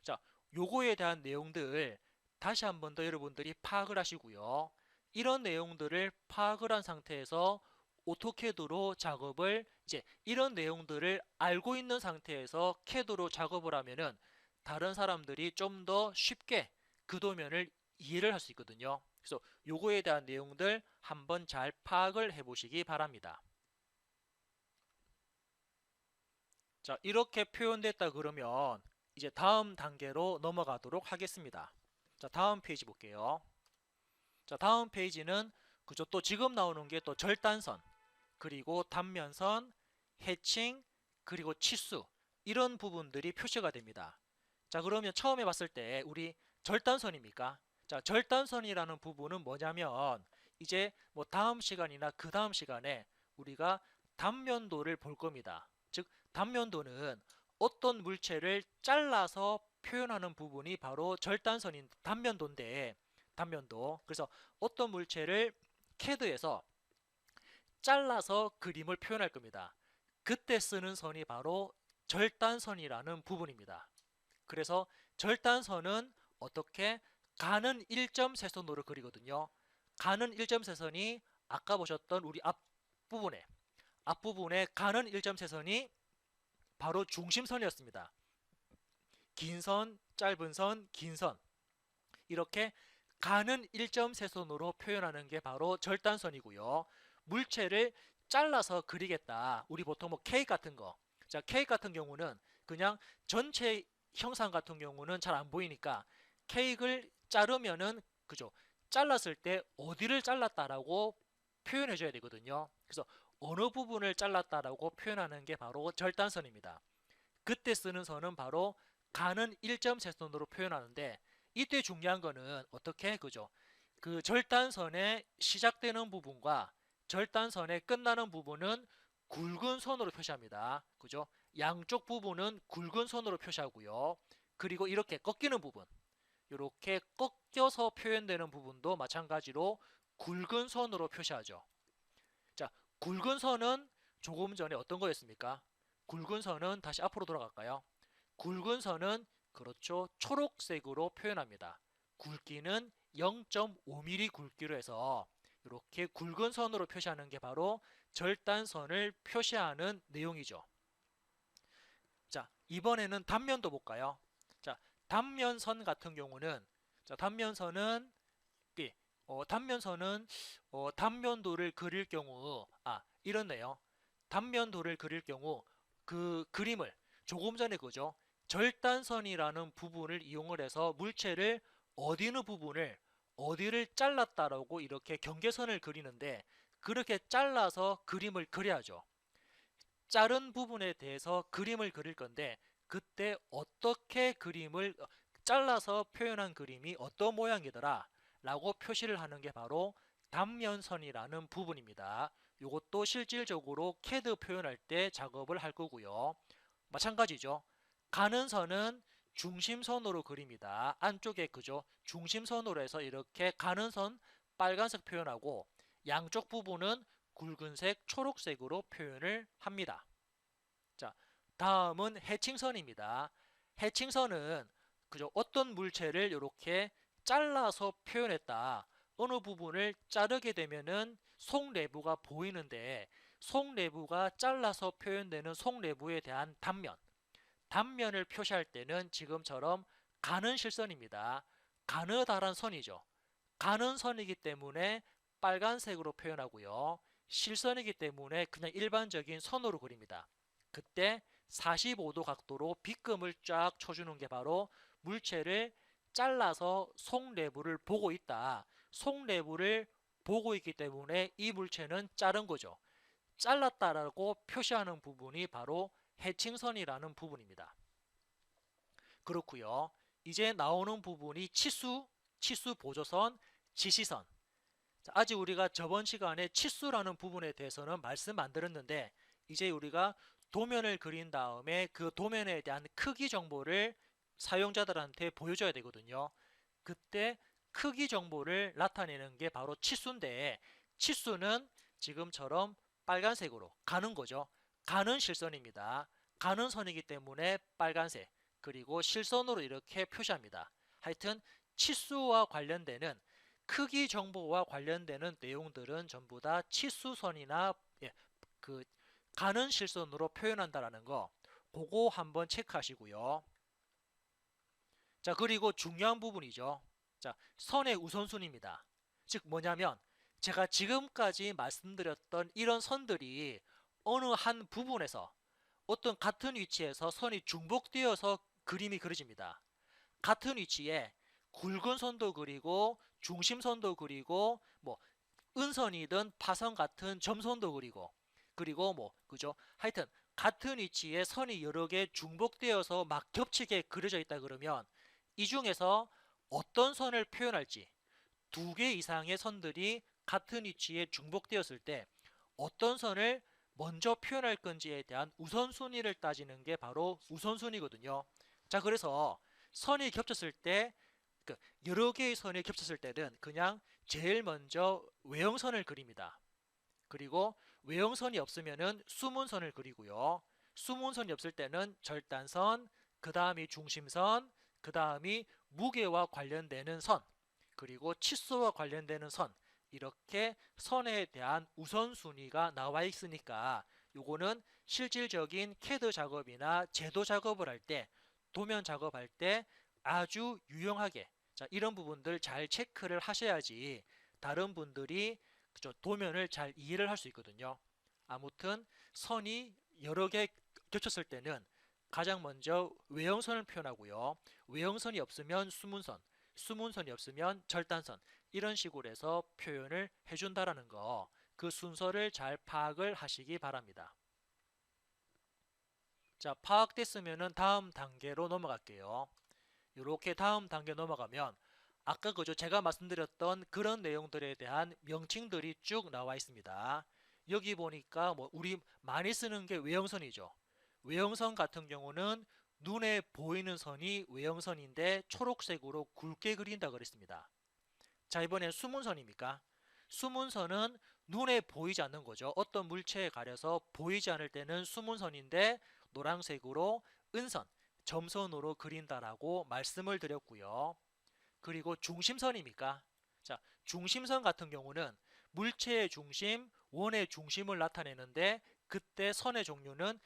자, 요거에 대한 내용들 다시 한 번 더 여러분들이 파악을 하시고요. 이런 내용들을 파악을 한 상태에서 오토캐드로 작업을 이제 이런 내용들을 알고 있는 상태에서 캐드로 작업을 하면은 다른 사람들이 좀 더 쉽게 그 도면을 이해를 할 수 있거든요. 그래서 요거에 대한 내용들 한번 잘 파악을 해 보시기 바랍니다. 자, 이렇게 표현됐다 그러면 이제 다음 단계로 넘어가도록 하겠습니다. 자, 다음 페이지 볼게요. 자, 다음 페이지는 그죠? 또 지금 나오는 게 또 절단선, 그리고 단면선, 해칭, 그리고 치수 이런 부분들이 표시가 됩니다. 자, 그러면 처음에 봤을 때 우리 절단선입니까? 자, 절단선이라는 부분은 뭐냐면 이제 뭐 다음 시간이나 그 다음 시간에 우리가 단면도를 볼 겁니다. 즉, 단면도는 어떤 물체를 잘라서 표현하는 부분이 바로 절단선인 단면도인데 단면도. 그래서 어떤 물체를 캐드에서 잘라서 그림을 표현할 겁니다. 그때 쓰는 선이 바로 절단선이라는 부분입니다. 그래서 절단선은 어떻게 가는 일점 세선으로 그리거든요. 가는 일점 세선이 아까 보셨던 우리 앞부분에 가는 일점 세선이 바로 중심선이었습니다. 긴 선, 짧은 선, 긴 선. 이렇게 가는 일점 세선으로 표현하는 게 바로 절단선이고요. 물체를 잘라서 그리겠다. 우리 보통 뭐 케이크 같은 거. 자, 케이크 같은 경우는 그냥 전체 형상 같은 경우는 잘 안 보이니까 케이크를 자르면은 그죠? 잘랐을 때 어디를 잘랐다라고 표현해 줘야 되거든요. 그래서 어느 부분을 잘랐다라고 표현하는 게 바로 절단선입니다. 그때 쓰는 선은 바로 가는 일점 세선으로 표현하는데 이때 중요한 거는 어떻게 그죠? 그 절단선의 시작되는 부분과 절단선의 끝나는 부분은 굵은 선으로 표시합니다. 그죠? 양쪽 부분은 굵은 선으로 표시하고요. 그리고 이렇게 꺾이는 부분, 이렇게 꺾여서 표현되는 부분도 마찬가지로 굵은 선으로 표시하죠. 자, 굵은 선은 조금 전에 어떤 거였습니까? 굵은 선은 다시 앞으로 돌아갈까요? 굵은 선은 그렇죠. 초록색으로 표현합니다. 굵기는 0.5mm 굵기로 해서 이렇게 굵은 선으로 표시하는 게 바로 절단선을 표시하는 내용이죠. 자, 이번에는 단면도 볼까요? 자, 단면선 같은 경우는 자, 단면선은 단면도를 그릴 경우 이렇네요. 단면도를 그릴 경우 그 그림을 조금 전에 그죠? 절단선이라는 부분을 이용을 해서 물체를 어디는 부분을 어디를 잘랐다라고 이렇게 경계선을 그리는데 그렇게 잘라서 그림을 그려야죠. 자른 부분에 대해서 그림을 그릴 건데 그때 어떻게 그림을 잘라서 표현한 그림이 어떤 모양이더라 라고 표시를 하는 게 바로 단면선이라는 부분입니다. 이것도 실질적으로 CAD 표현할 때 작업을 할 거고요. 마찬가지죠. 가는 선은 중심선으로 그립니다. 안쪽에 그죠? 중심선으로 해서 이렇게 가는 선 빨간색 표현하고 양쪽 부분은 굵은색, 초록색으로 표현을 합니다. 자, 다음은 해칭선입니다. 해칭선은 그죠? 어떤 물체를 이렇게 잘라서 표현했다. 어느 부분을 자르게 되면은 속내부가 보이는데 속내부가 잘라서 표현되는 속내부에 대한 단면, 단면을 표시할 때는 지금처럼 가는 실선입니다. 가느다란 선이죠. 가는 선이기 때문에 빨간색으로 표현하고요. 실선이기 때문에 그냥 일반적인 선으로 그립니다. 그때 45도 각도로 빗금을 쫙 쳐주는 게 바로 물체를 잘라서 속내부를 보고 있다. 속내부를 보고 있기 때문에 이 물체는 자른 거죠. 잘랐다라고 표시하는 부분이 바로 해칭선이라는 부분입니다. 그렇고요. 이제 나오는 부분이 치수, 치수 보조선, 지시선. 아직 우리가 저번 시간에 치수라는 부분에 대해서는 말씀 안 드렸는데 이제 우리가 도면을 그린 다음에 그 도면에 대한 크기 정보를 사용자들한테 보여줘야 되거든요. 그때 크기 정보를 나타내는 게 바로 치수인데 치수는 지금처럼 빨간색으로 가는 거죠. 가는 실선입니다. 가는 선이기 때문에 빨간색 그리고 실선으로 이렇게 표시합니다. 하여튼 치수와 관련되는 크기 정보와 관련되는 내용들은 전부 다 치수선이나 그 가는 실선으로 표현한다라는 거 그거 한번 체크하시고요. 자, 그리고 중요한 부분이죠. 자, 선의 우선순위입니다. 즉 뭐냐면 제가 지금까지 말씀드렸던 이런 선들이 어느 한 부분에서 어떤 같은 위치에서 선이 중복되어서 그림이 그려집니다. 같은 위치에 굵은 선도 그리고 중심선도 그리고 뭐 은선이든 파선 같은 점선도 그리고 뭐 그죠? 하여튼 같은 위치에 선이 여러 개 중복되어서 막 겹치게 그려져 있다 그러면 이 중에서 어떤 선을 표현할지 두 개 이상의 선들이 같은 위치에 중복되었을 때 어떤 선을 먼저 표현할 건지에 대한 우선순위를 따지는 게 바로 우선순위거든요. 자, 그래서 선이 겹쳤을 때 여러 개의 선이 겹쳤을 때는 그냥 제일 먼저 외형선을 그립니다. 그리고 외형선이 없으면은 수문선을 그리고요. 수문선이 없을 때는 절단선, 그 다음이 중심선, 그 다음이 무게와 관련되는 선, 그리고 치수와 관련되는 선, 이렇게 선에 대한 우선순위가 나와 있으니까 요거는 실질적인 CAD 작업이나 제도 작업을 할 때, 도면 작업할 때 아주 유용하게 자, 이런 부분들 잘 체크를 하셔야지 다른 분들이 도면을 잘 이해를 할 수 있거든요. 아무튼 선이 여러 개 겹쳤을 때는 가장 먼저 외형선을 표현하고요. 외형선이 없으면 수문선, 수문선이 없으면 절단선 이런 식으로 해서 표현을 해준다라는 거 그 순서를 잘 파악을 하시기 바랍니다. 자, 파악됐으면 다음 단계로 넘어갈게요. 이렇게 다음 단계 넘어가면 아까 그죠 제가 말씀드렸던 그런 내용들에 대한 명칭들이 쭉 나와 있습니다. 여기 보니까 뭐 우리 많이 쓰는 게 외형선이죠. 외형선 같은 경우는 눈에 보이는 선이 외형선인데 초록색으로 굵게 그린다 그랬습니다. 자, 이번엔 수문선입니까? 수문선은 눈에 보이지 않는 거죠. 어떤 물체에 가려서 보이지 않을 때는 수문선인데 노란색으로 은선, 점선으로 그린다라고 말씀을 드렸고요. 그리고 중심선입니까? 자, 중심선 같은 경우는 물체의 중심, 원의 중심을 나타내는데 그때 선의 종류는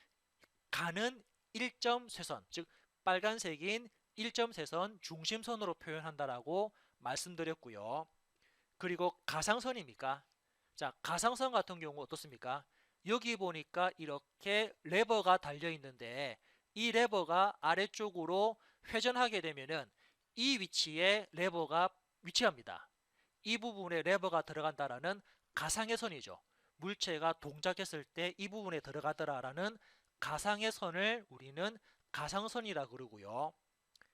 가는 일점세선, 즉 빨간색인 일점세선 중심선으로 표현한다라고 말씀드렸고요. 그리고 가상선입니까? 자, 가상선 같은 경우 어떻습니까? 여기 보니까 이렇게 레버가 달려 있는데 이 레버가 아래쪽으로 회전하게 되면은 이 위치에 레버가 위치합니다. 이 부분에 레버가 들어간다라는 가상의 선이죠. 물체가 동작했을 때 이 부분에 들어가더라라는 가상의 선을 우리는 가상선이라 그러고요.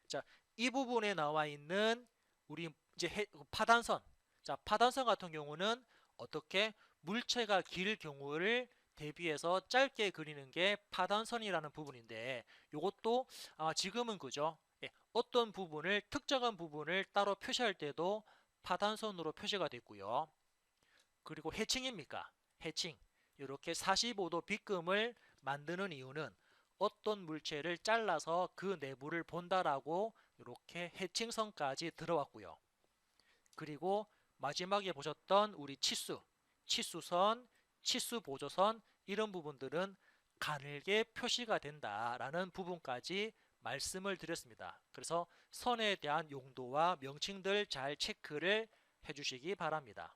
자, 이 부분에 나와 있는 우리 이제 파단선. 자, 파단선 같은 경우는 어떻게 물체가 길 경우를 대비해서 짧게 그리는 게 파단선이라는 부분인데 이것도 지금은 그죠? 예, 어떤 부분을 특정한 부분을 따로 표시할 때도 파단선으로 표시가 됐고요. 그리고 해칭입니까? 해칭. 이렇게 45도 빗금을 만드는 이유는 어떤 물체를 잘라서 그 내부를 본다라고 이렇게 해칭선까지 들어왔고요. 그리고 마지막에 보셨던 우리 치수, 치수선, 치수보조선 이런 부분들은 가늘게 표시가 된다라는 부분까지 말씀을 드렸습니다. 그래서 선에 대한 용도와 명칭들 잘 체크를 해주시기 바랍니다.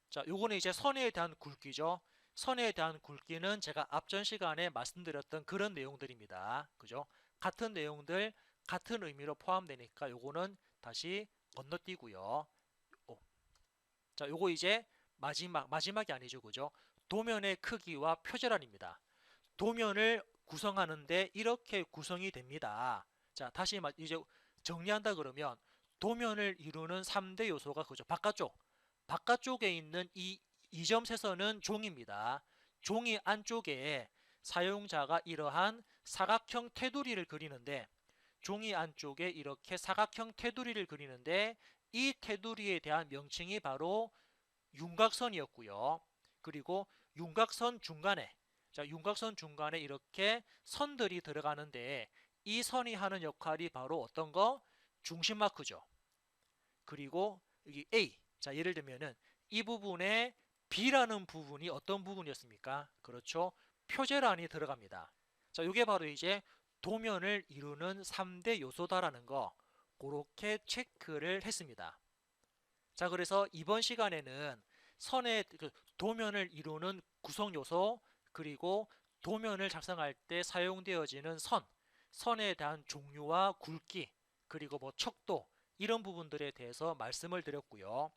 자, 요거는 이제 선에 대한 굵기죠. 선에 대한 굵기는 제가 앞전 시간에 말씀드렸던 그런 내용들입니다. 그죠? 같은 내용들, 같은 의미로 포함되니까 요거는 다시 건너뛰고요. 자, 요거 이제 마지막이 아니죠. 그죠? 도면의 크기와 표제란입니다. 도면을 구성하는데 이렇게 구성이 됩니다. 자, 다시 이제 정리한다 그러면 도면을 이루는 3대 요소가 그죠? 바깥쪽에 있는 이 이점 세선은 종입니다. 종이 안쪽에 사용자가 이러한 사각형 테두리를 그리는데 종이 안쪽에 이렇게 사각형 테두리를 그리는데 이 테두리에 대한 명칭이 바로 윤곽선이었고요. 그리고 윤곽선 중간에 윤곽선 중간에 이렇게 선들이 들어가는데 이 선이 하는 역할이 바로 어떤 거? 중심 마크죠. 그리고 여기 A. 자, 예를 들면은 이 부분에 B라는 부분이 어떤 부분이었습니까? 그렇죠. 표제란이 들어갑니다. 자, 이게 바로 이제 도면을 이루는 3대 요소다라는 거 그렇게 체크를 했습니다. 자, 그래서 이번 시간에는 선의 도면을 이루는 구성 요소 그리고 도면을 작성할 때 사용되어지는 선에 대한 종류와 굵기 그리고 뭐 척도 이런 부분들에 대해서 말씀을 드렸고요.